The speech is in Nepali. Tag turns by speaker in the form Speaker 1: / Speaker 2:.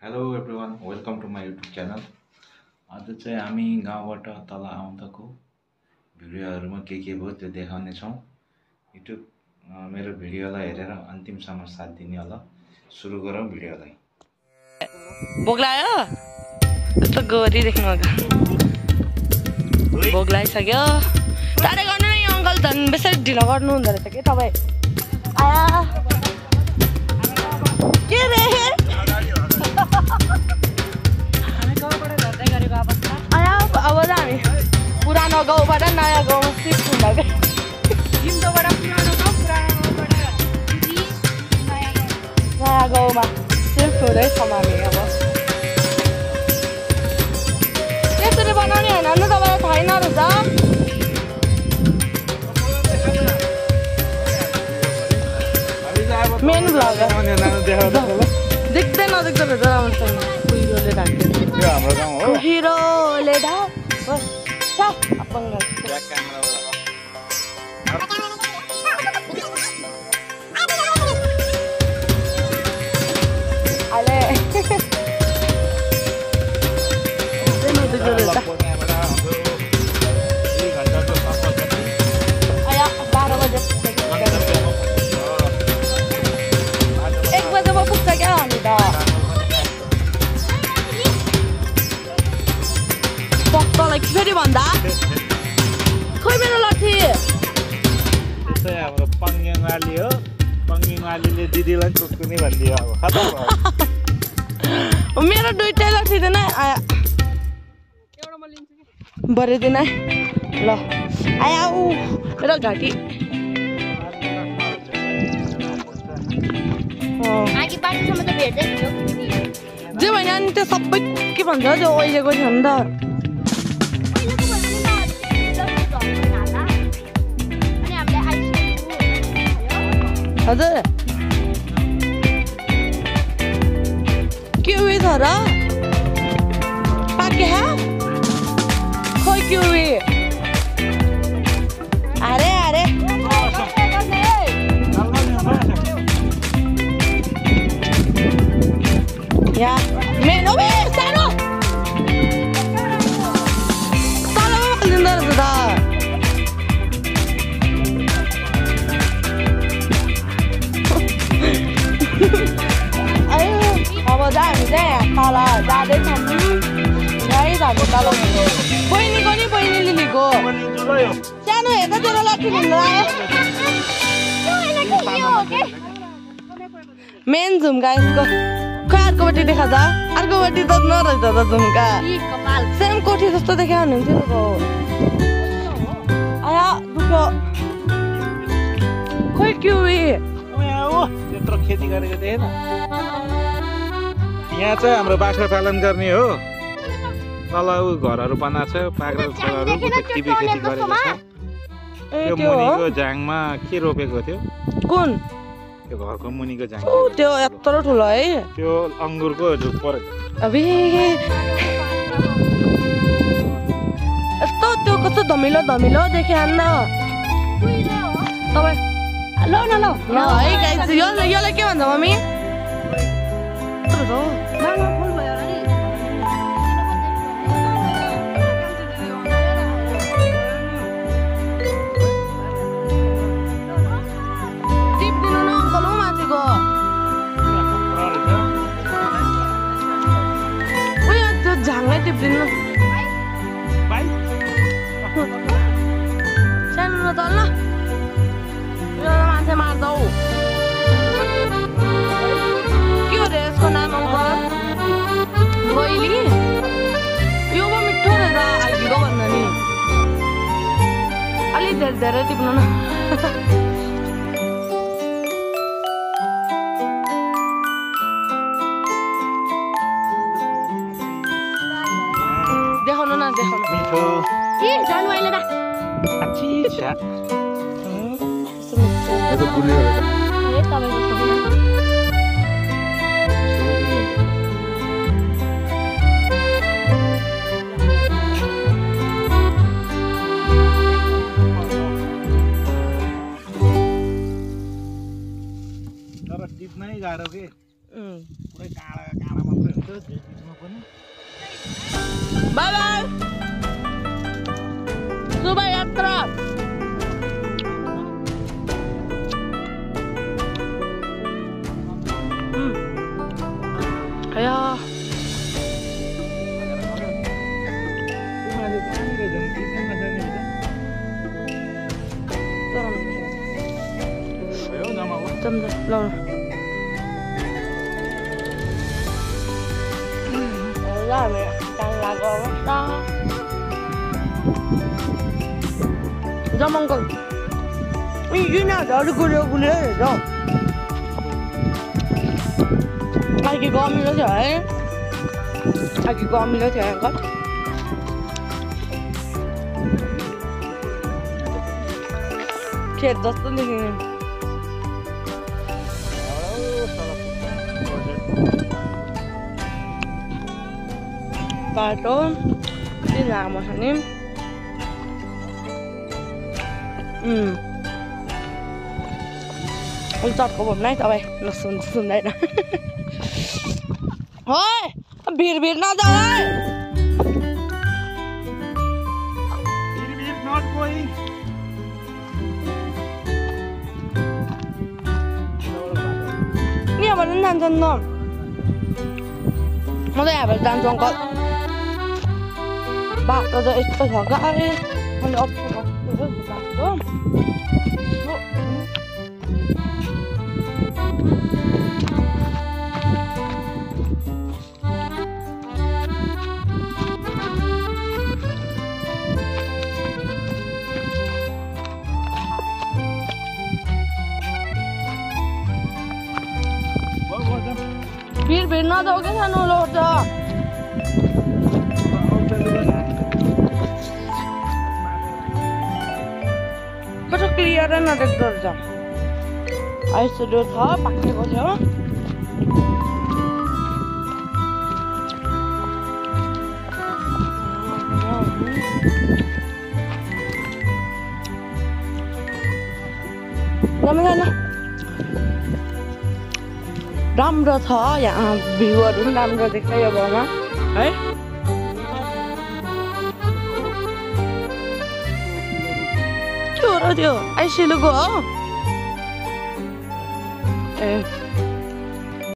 Speaker 1: Hello everyone welcome to my YouTube channel. आज चाहिँ हामी गाउँबाट तल आउँदाको भिडियोहरूमा के भयो त्यो देखाउने छौँ। युट्युब मेरो भिडियोलाई हेरेर अन्तिमसम्म साथ दिने होला। सुरु गरौँ भिडियोलाई।
Speaker 2: भोक लाग्यो यस्तो गरी देख्नुको भोक लागिसक्यो। टाढै गर्नु नि अङ्कल, झन् बेसरी ढिलो गर्नु हुँदो रहेछ कि तपाईँ। आया के रे आया अब त हामी पुरानो गाउँबाट नयाँ गाउँमा सिफ्ट हुँदा नयाँ गाउँमा सिफ्ट हुँदैछौँ हामी। अब यसरी बनाउने होइन नि, तपाईँलाई थाहै नरहेछ। मेन भ्लग देख्दै नदेख्दो रहेछ राम्रोसँग। कुहिरोले ढाक्यो
Speaker 1: हाम्रो गाउँ हो।
Speaker 2: कुहिरोले ढाक फेरि भन्दा खोइ मेरो लट्ठी
Speaker 1: हाम्रो पङ्गेङवाली हो। पङ्गेङवालीले दिदीलाई चुक्कुनी भनिदियो। अब खतम भयो।
Speaker 2: मेरो दुईटै लट्ठी दिन आया भरे दिन ल आया ऊ मेरो घाँटी जे भएन नि त्यो सबै के भन्छ त्यो अहिलेको थियो नि त। हजुर के उयो छ र पाके खोइ के उयो अरे अरे यहाँ मेन हो सानो तलमा हालिदिँदो रहेछ त। अब हामी चाहिँ तल जाँदैछौँ गाडी जाँदै तल। बहिनीको नि बहिनी लिलीको सानो हेर्दा तेरो लट्ठी भिन्दा मेन झुम्का यसको खै अर्कोपट्टि देखा जा। अर्कोपट्टि त नरहेछ त झुम्का, सेम कोठी जस्तो देखा हुनुहुन्थ्यो त। आया दुख्यो खोइ के
Speaker 1: त्यत्रो खेती गरेको थिएन। यहाँ चाहिँ हाम्रो बाख्रा पालन गर्ने हो। तल घरहरू बनाएको छ, बाख्रा छोराहरू टिभी खेती गरेको छ। त्यो मुनिको झाङमा के रोपेको थियो?
Speaker 2: कुन
Speaker 1: त्यो घरको मुनिको झाङ
Speaker 2: त्यो यत्रो ठुलो है?
Speaker 1: त्यो अङ्गुरको झुक परेको।
Speaker 2: अबे यस्तो त्यो कस्तो धमिलो धमिलो देख्यो अन्त तपाईँ ल न ल ल है गाइस। यसलाई के भन्छ मम्मी? टिप्दिनु न अङ्कल माथिको उयो त्यो झाङलाई टिप्दिनु सानो न त ल मान्छे मार्दौ के हो रे यसको नाम अङ्कल? बहिनी यो पो मिठो रहेछ आइदिएको भन्दा नि। अलिक धेरै धेरै टिप्नु न। देखाउनु न देखाउनु ए जानु अहिले त
Speaker 1: टिप्नै गाह्रो के पुरै काँडा काँडा मात्रै हुन्छ।
Speaker 2: बाई बाई शुभयात्रा ayo Tâm rồi, lâu rồi. Rồi mẹ, đang là con đó. Ra mong con. Ý chứ nào đó được cô rồi đâu. Ai kì con mình nó chảy. Ai kì con mình nó chảy con. Chết rất là nhiều. Và tối đi làm một thằng em con chọt của bọn này tao bay nó xuống đây nè thôi biệt nó ra đây biệt nó coi nghe mà nó nằm chân nó đây phải đang trong con bạc nó dậy tôi thở gãi con ốc nó rất là bạc đúng biết nó đâu cái thằng nó lột rồi Kau clear na dekor jam. Ay sudah tha pakai ko jam. Namanya राम्रो छ यहाँ भ्यूहरु पनि राम्रो देख्छ यो गाउँमा है त्यो र त्यो आइसिलुको हो ए